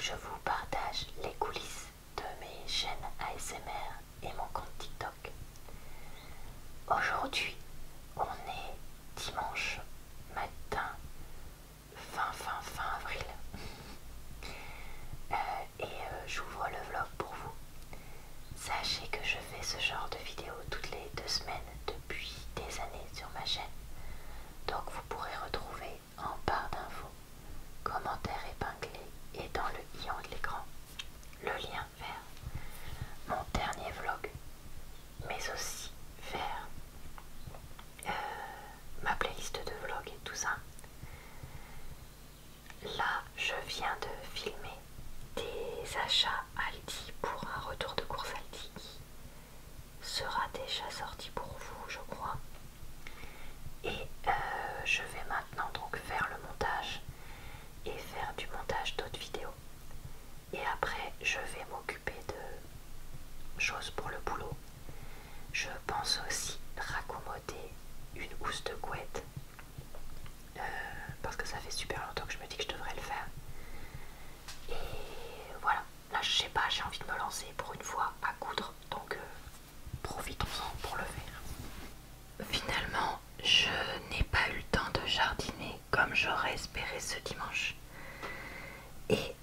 je vous partage les coulisses de mes chaînes ASMR et mon compte TikTok. Aujourd'hui, on est dimanche matin, fin avril. J'ouvre le vlog pour vous. Sachez que je fais ce genre de vidéo toutes les 2 semaines depuis des années sur ma chaîne. Donc vous pourrez retrouver en barre d'infos, commentaires épinglés et dans le i de l'écran le lien vers mon dernier vlog, mais aussi vers ma playlist de vlogs et tout ça. Là, je viens de filmer des achats Aldi pour un retour de course Aldi qui sera déjà sorti pour vous, je crois. Et je vais maintenant donc faire le montage et faire du montage d'autres vidéos. Et après, je vais m'occuper de choses pour le boulot. Je pense aussi raccommoder une housse de couette parce que ça fait super longtemps que je me dis que je devrais le faire. Et voilà, là je sais pas, j'ai envie de me lancer pour une fois à coudre, donc profitons-en pour le faire. Finalement, je n'ai pas eu le temps de jardiner comme j'aurais espéré ce dimanche. Et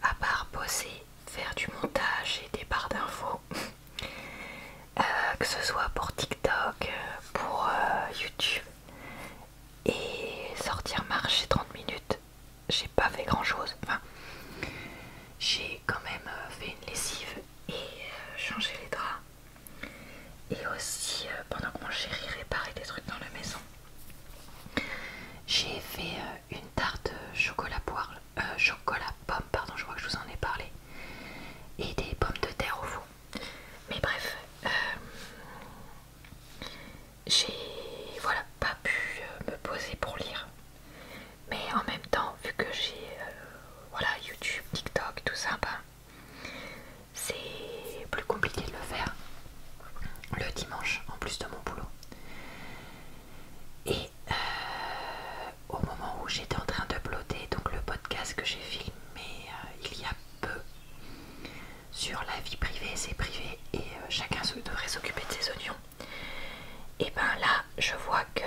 à part bosser, faire du montage et des barres d'infos, que ce soit pour TikTok, pour YouTube et sortir marcher 30 minutes, j'ai pas fait grand chose. Enfin, j'ai quand même fait une lessive et changé les draps. Et aussi, pendant que mon chéri réparait des trucs dans la maison, j'ai fait une tarte chocolat pomme, pardon, je crois que je vous en ai parlé, et des pommes de terre au four. Mais bref, j'ai voilà, pas pu me poser pour lire. Mais en même temps, vu que j'ai voilà, YouTube, TikTok, tout ça, ben, c'est plus compliqué de le faire le dimanche en plus de mon boulot. Et au moment où j'étais en train d'uploader donc le podcast que j'ai filmé il y a peu sur la vie privée, c'est privé et chacun devrait s'occuper de ses oignons, et ben là je vois que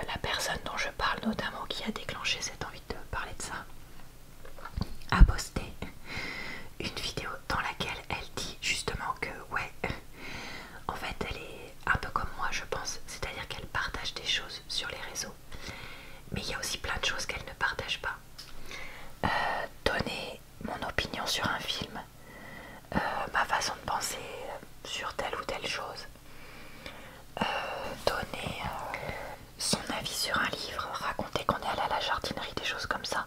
la personne dont je parle, notamment qui a déclenché cette envie de parler de ça, a posté une vidéo dans laquelle elle dit justement que ouais, en fait elle est un peu comme moi je pense, c'est-à-dire qu'elle partage des choses sur les réseaux, mais il y a aussi plein de choses qu'elle ne partage pas. Donner mon opinion sur un film, ma façon de penser sur telle ou telle chose, donner son avis sur un livre, raconter qu'on est allé à la jardinerie, des choses comme ça.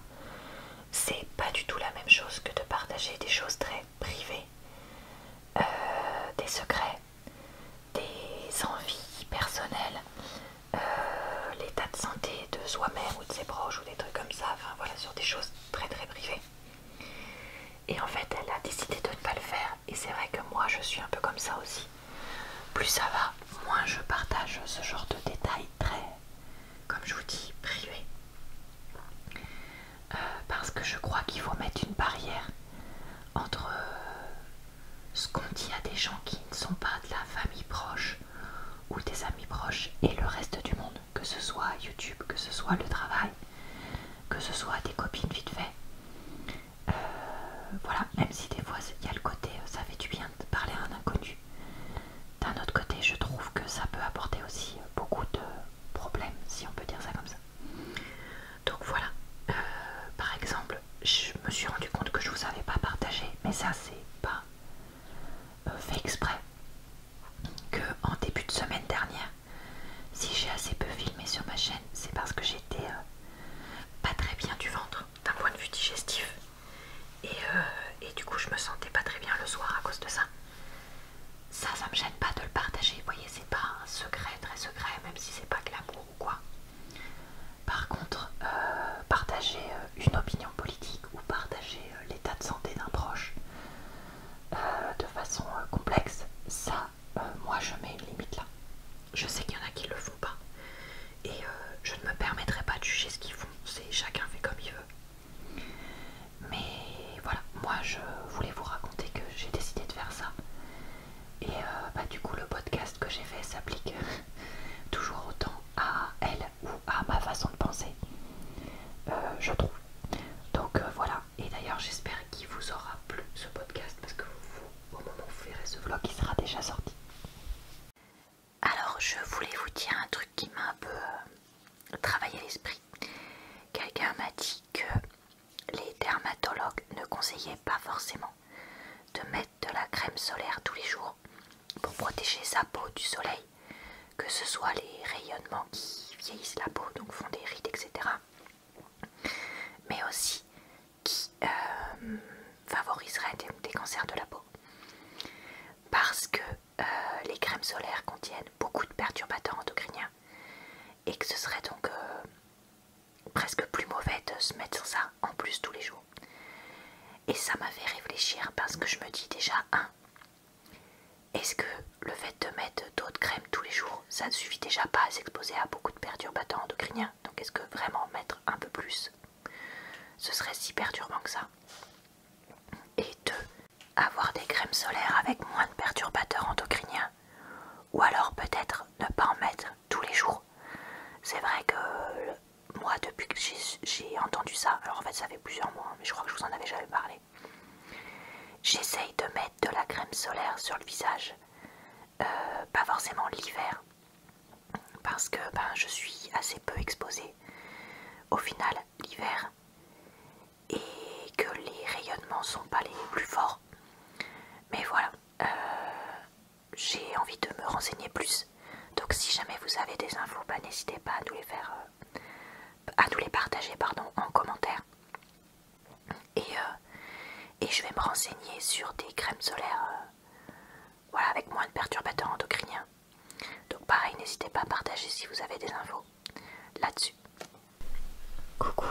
C'est pas du tout la même chose que de partager des choses très privées, des secrets, des envies personnelles, l'état de santé de soi-même ou de ses proches ou des trucs comme ça, enfin voilà, sur des choses très très privées. Et en fait elle a décidé de ne pas le faire, et c'est vrai que moi je suis un peu comme ça aussi. Plus ça va, moins je partage ce genre de détails très, comme je vous dis, privés. Parce que je crois qu'il faut mettre une barrière entre ce qu'on dit à des gens qui ne sont pas de la famille proche ou des amis proches et le reste du monde, que ce soit YouTube, que ce soit le travail, que ce soit des copines vite fait. Voilà, même si des fois il y a le côté ça fait du bien de parler à un inconnu, d'un autre côté je trouve que ça peut apporter aussi beaucoup de problèmes, si on peut dire ça comme ça. Donc voilà, par exemple, je me suis rendu compte que je vous avais pas partagé, mais ça c'est pas fait exprès. conseillé pas forcément de mettre de la crème solaire tous les jours pour protéger sa peau du soleil, que ce soit les rayonnements qui vieillissent la peau, donc font des rides, etc. Mais aussi qui favoriseraient des cancers de la peau. Parce que les crèmes solaires contiennent beaucoup de perturbateurs endocriniens et que ce serait donc presque plus mauvais de se mettre ça en plus tous les jours. Et ça m'a fait réfléchir parce que je me dis déjà, est-ce que le fait de mettre d'autres crèmes tous les jours, ça ne suffit déjà pas à s'exposer à beaucoup de perturbateurs endocriniens? Donc est-ce que vraiment mettre un peu plus, ce serait si perturbant que ça? Et deux, avoir des crèmes solaires avec moins de perturbateurs endocriniens, ou alors peut-être ne pas en mettre tous les jours. C'est vrai que moi, depuis que j'ai entendu ça, alors en fait ça fait plusieurs mois, mais je crois que je vous en avais jamais parlé, j'essaye de mettre de la crème solaire sur le visage, pas forcément l'hiver, parce que je suis assez peu exposée au final l'hiver, et que les rayonnements sont pas les plus forts. Mais voilà, j'ai envie de me renseigner plus. Donc si jamais vous avez des infos, n'hésitez pas à nous les faire, à nous les partager en commentaire. Et je vais me renseigner sur des crèmes solaires voilà, avec moins de perturbateurs endocriniens. Donc pareil, n'hésitez pas à partager si vous avez des infos là-dessus. Coucou,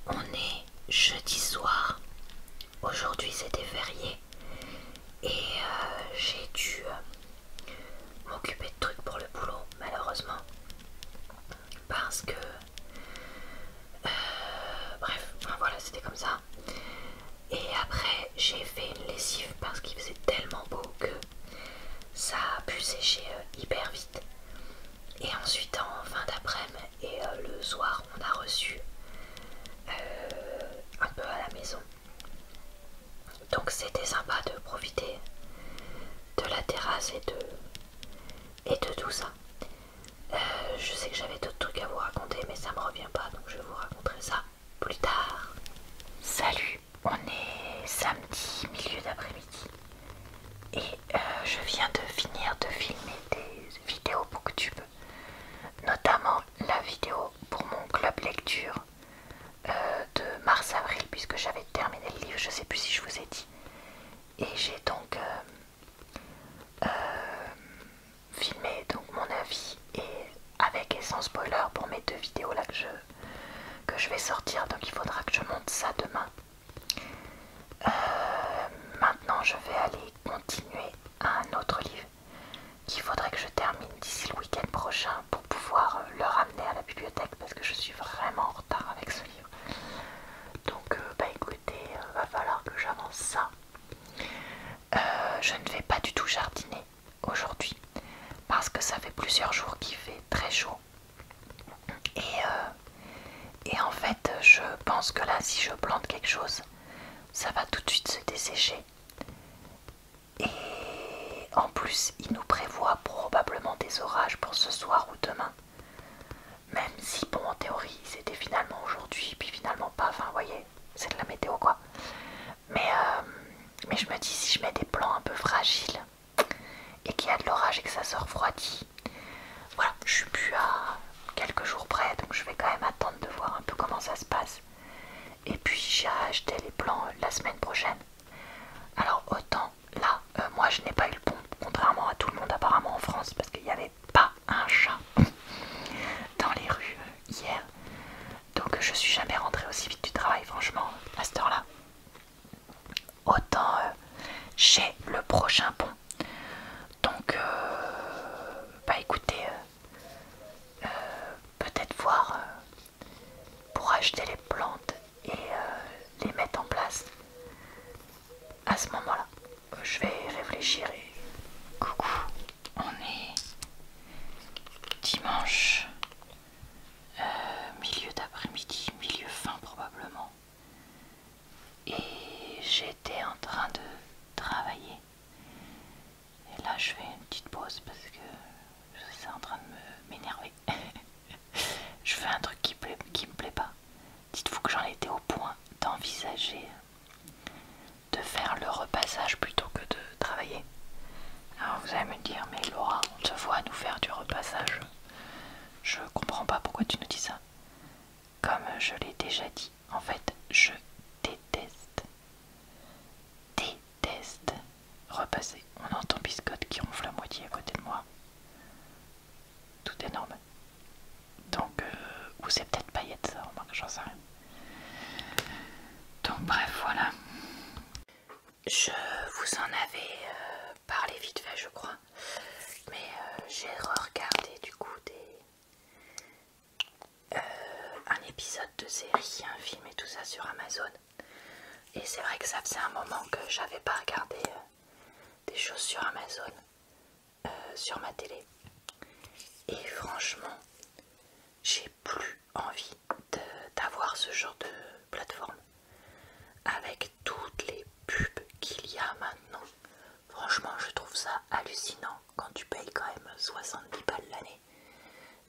on est jeudi soir. Aujourd'hui c'était férié. Et j'ai dû m'occuper de trucs pour le boulot, malheureusement. Parce que... bref, voilà, c'était comme ça. Et après, j'ai fait une lessive parce qu'il faisait tellement beau que ça a pu sécher hyper vite. Et ensuite, en fin d'après-midi et le soir, on a reçu un peu à la maison. Donc c'était sympa de profiter de la terrasse et de tout ça. Je sais que j'avais d'autres trucs à vous raconter, mais ça me revient pas, donc je vous raconterai ça plus tard. Salut, on est samedi, milieu d'après-midi, et je viens de finir de filmer des vidéos BookTube, notamment la vidéo pour mon club lecture de mars-avril, puisque j'avais terminé le livre, je sais plus si je vous ai dit. Et j'ai donc filmé donc mon avis et avec et sans spoiler pour mes deux vidéos là que je vais sortir, donc il faudra que je monte ça demain. Maintenant je vais aller continuer à un autre livre qu'il faudrait que je termine d'ici le week-end prochain pour pouvoir le ramener à la bibliothèque parce que je suis vraiment en retard avec ce livre. Donc écoutez, va falloir que j'avance ça. Je ne vais pas du tout jardiner aujourd'hui parce que ça fait plusieurs jours qu'il fait très chaud. Et en fait, je pense que là, si je plante quelque chose, ça va tout de suite se dessécher. Et en plus, il nous prévoit probablement des orages pour ce soir ou demain. Même si, bon, en théorie, c'était finalement aujourd'hui, puis finalement pas. Enfin, vous voyez, c'est de la météo, quoi. Mais je me dis, si je mets des plants un peu fragiles et qu'il y a de l'orage et que ça se refroidit, voilà, je suis plus à quelques jours près, donc je vais quand même attendre de voir un peu comment ça se passe. Et puis j'irai acheter les plants la semaine prochaine. Alors autant là, moi je n'ai pas eu le pont, contrairement à tout le monde apparemment en France, parce qu'il n'y avait pas un chat dans les rues hier. Donc je suis jamais rentrée aussi vite du travail, franchement, à cette heure-là. Autant j'ai le prochain pont. Donc écoutez, peut-être voir pour acheter les plantes et les mettre en place à ce moment-là. Je vais réfléchir et... Coucou, on est dimanche, milieu d'après-midi, milieu fin probablement. Et j'étais en train de travailler. Et là je fais une petite pause parce que c'est en train de m'énerver. Je fais un truc qui me plaît pas. Dites-vous que j'en étais au point d'envisager ça, je comprends pas pourquoi tu nous dis ça. Comme je l'ai déjà dit, en fait, je déteste repasser. On entend Biscotte qui ronfle à moitié à côté de moi. Tout est normal. Donc, ou c'est peut-être paillette ça, remarque, j'en sais rien. Donc bref, voilà. Je vous en avais parlé vite fait, je crois. Mais j'ai regardé du coup un épisode de série, un film et tout ça sur Amazon. Et c'est vrai que ça faisait un moment que j'avais pas regardé des choses sur Amazon sur ma télé. Et franchement, j'ai plus envie d'avoir ce genre de plateforme. Avec toutes les pubs qu'il y a maintenant. Franchement, je trouve ça hallucinant quand tu payes quand même 70 balles l'année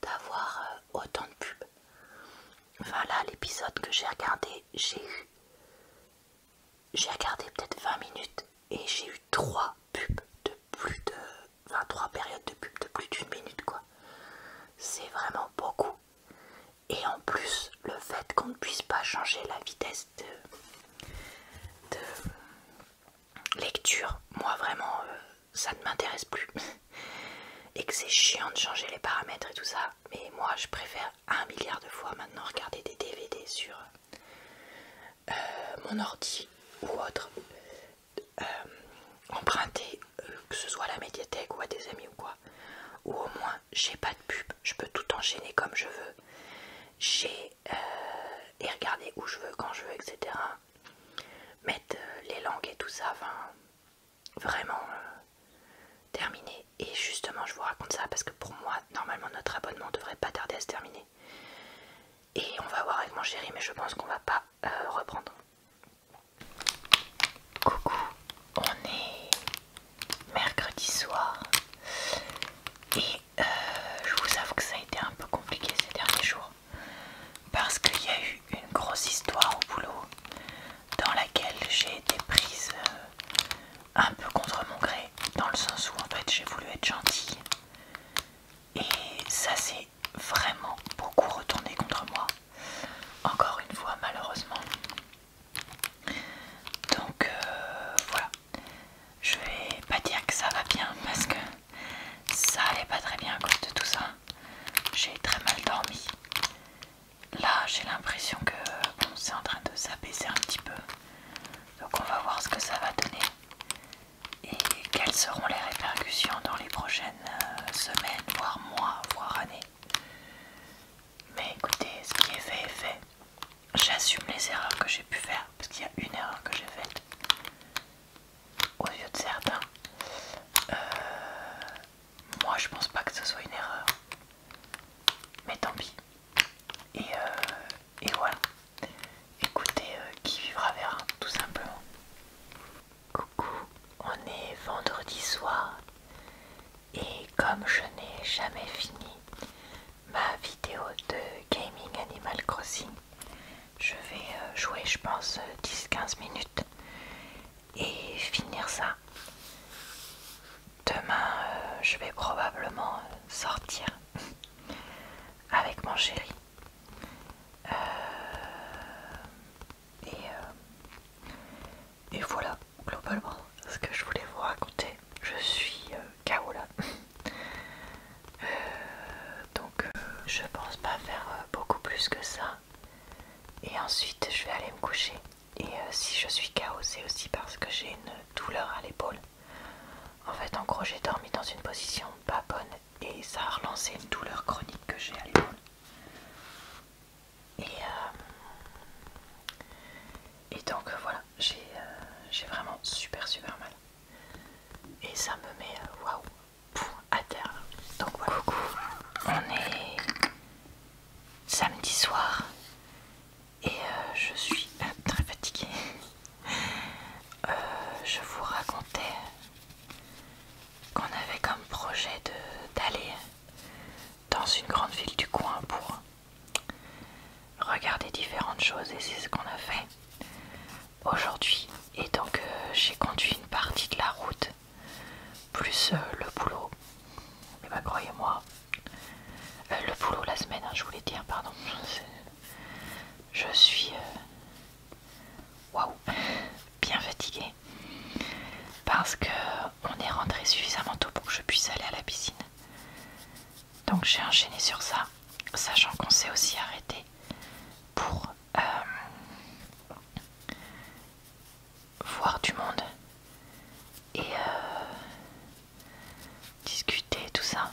d'avoir autant de pubs. Enfin là, l'épisode que j'ai regardé, j'ai regardé peut-être 20 minutes et j'ai eu 3 pubs de plus de... Enfin 3 périodes de pubs de plus d'une minute quoi. C'est vraiment beaucoup. Et en plus, le fait qu'on ne puisse pas changer la vitesse de lecture, moi vraiment ça ne m'intéresse plus. Et que c'est chiant de changer les paramètres et tout ça. Mais moi je préfère 1 milliard de fois maintenant regarder des DVD sur mon ordi ou autre, emprunter que ce soit à la médiathèque ou à des amis ou quoi, ou au moins j'ai pas de pub, je peux tout enchaîner comme je veux, et regarder où je veux, quand je veux, etc. Mettre les langues et tout ça, enfin vraiment terminé. Et justement je vous raconte ça parce que pour moi normalement notre abonnement devrait pas tarder à se terminer. Et on va voir avec mon chéri, mais je pense qu'on va pas reprendre. Coucou, on est mercredi soir et je vous avoue que ça a été un peu compliqué ces derniers jours parce qu'il y a eu une grosse histoire au boulot dans laquelle j'ai été prise un peu contre mon gré, dans le sens où en fait j'ai voulu être gentille et ça s'est vraiment beaucoup retourné contre moi, encore une fois malheureusement. Donc voilà, je vais pas dire que ça va bien parce que ça allait pas très bien à cause de tout ça. J'ai très mal dormi. Là j'ai l'impression que bon, c'est en train de s'apaiser un petit peu. Donc on va voir ce que ça va donner et quelles seront les répercussions dans les prochaines semaines, voire mois, voire années. Mais écoutez, ce qui est fait est fait. J'assume les erreurs que j'ai pu faire, parce qu'il y a une erreur que j'ai faite aux yeux de certains. Moi je pense pas que ce soit une erreur, mais tant pis. Et voilà. Écoutez, qui vivra verra, tout simplement. Coucou, on est vendredi soir et comme je n'ai jamais fini ma vidéo de Gaming Animal Crossing, je vais jouer je pense 10-15 minutes et finir ça. Demain je vais probablement sortir avec mon chéri et voilà globalement ce que je voulais vous raconter. Je suis KO là. Donc je pense pas faire beaucoup plus que ça et ensuite je vais aller me coucher. Et si je suis KO, c'est aussi parce que j'ai une douleur à l'épaule. En fait en gros j'ai dormi dans une position pas bonne et ça a relancé une douleur chronique que j'ai à l'épaule. Et donc voilà, j'ai vraiment super mal. Et ça me met waouh à terre. Donc voilà. Coucou, on est samedi soir et je suis très fatiguée. Je vous racontais qu'on avait comme projet d'aller dans une grande ville du coin Donc j'ai enchaîné sur ça, sachant qu'on s'est aussi arrêté pour voir du monde et discuter, tout ça.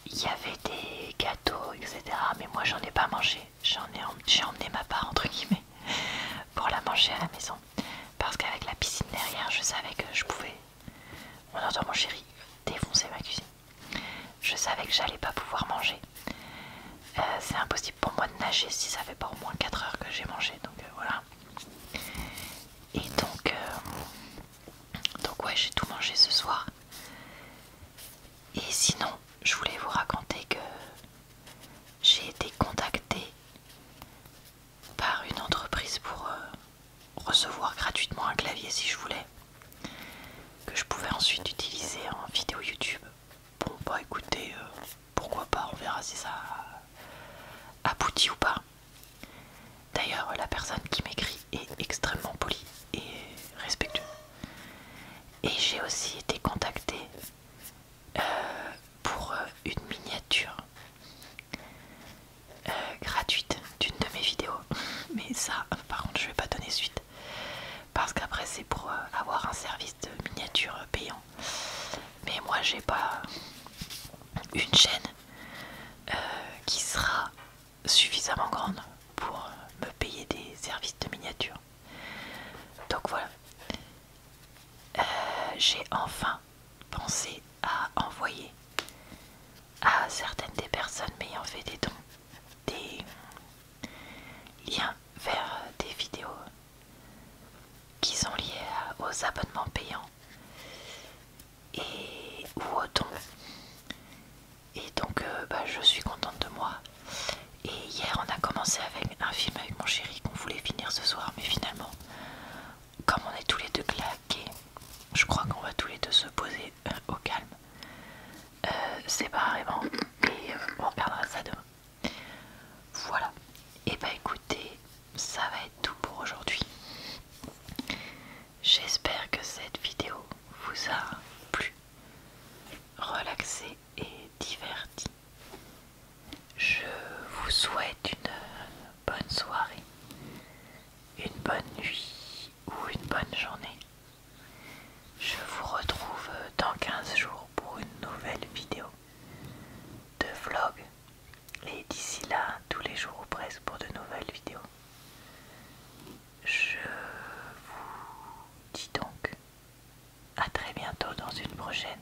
Il y avait des gâteaux, etc. Mais moi j'en ai pas mangé. J'ai emmené ma part entre guillemets pour la manger à la maison. Parce qu'avec la piscine derrière, je savais que je pouvais. On entend mon chéri défoncer ma cuisine. Je savais que j'allais pas pouvoir manger. C'est impossible pour moi de nager si ça fait pas au moins 4 heures que j'ai mangé. Donc voilà. Et donc ouais, j'ai tout mangé ce soir. Et sinon, je voulais vous raconter que j'ai été contactée par une entreprise pour recevoir gratuitement un clavier si je voulais, que je pouvais ensuite utiliser en vidéo YouTube. Bon bah écoutez, pourquoi pas, on verra si ça aboutit ou pas. D'ailleurs la personne qui m'écrit est extrêmement polie et respectueuse. Et j'ai aussi été contactée pour une miniature gratuite d'une de mes vidéos. Mais ça par contre je vais pas donner suite, parce qu'après c'est pour avoir un service de miniature payant. Mais moi j'ai pas une chaîne qui sera suffisamment grande pour me payer des services de miniature. Donc voilà, j'ai enfin pensé à envoyer à certaines des personnes m'ayant fait des dons des liens vers des vidéos qui sont liées aux abonnements payants et ou aux dons. Et donc bah, je suis contente de moi. Et hier on a commencé avec un film avec mon chéri qu'on voulait finir ce soir, mais finalement comme on est tous les deux claqués, je crois qu'on va tous les deux se poser au calme séparément et on regardera ça demain. Voilà. Et bah écoutez, ça va être tout pour aujourd'hui. J'espère que cette vidéo vous a plu, relaxé et diverti. Je vous souhaite une bonne soirée, une bonne nuit ou une bonne journée. Je vous retrouve dans 15 jours pour une nouvelle vidéo de vlog. Et d'ici là, tous les jours ou presque pour de nouvelles vidéos. Je vous dis donc à très bientôt dans une prochaine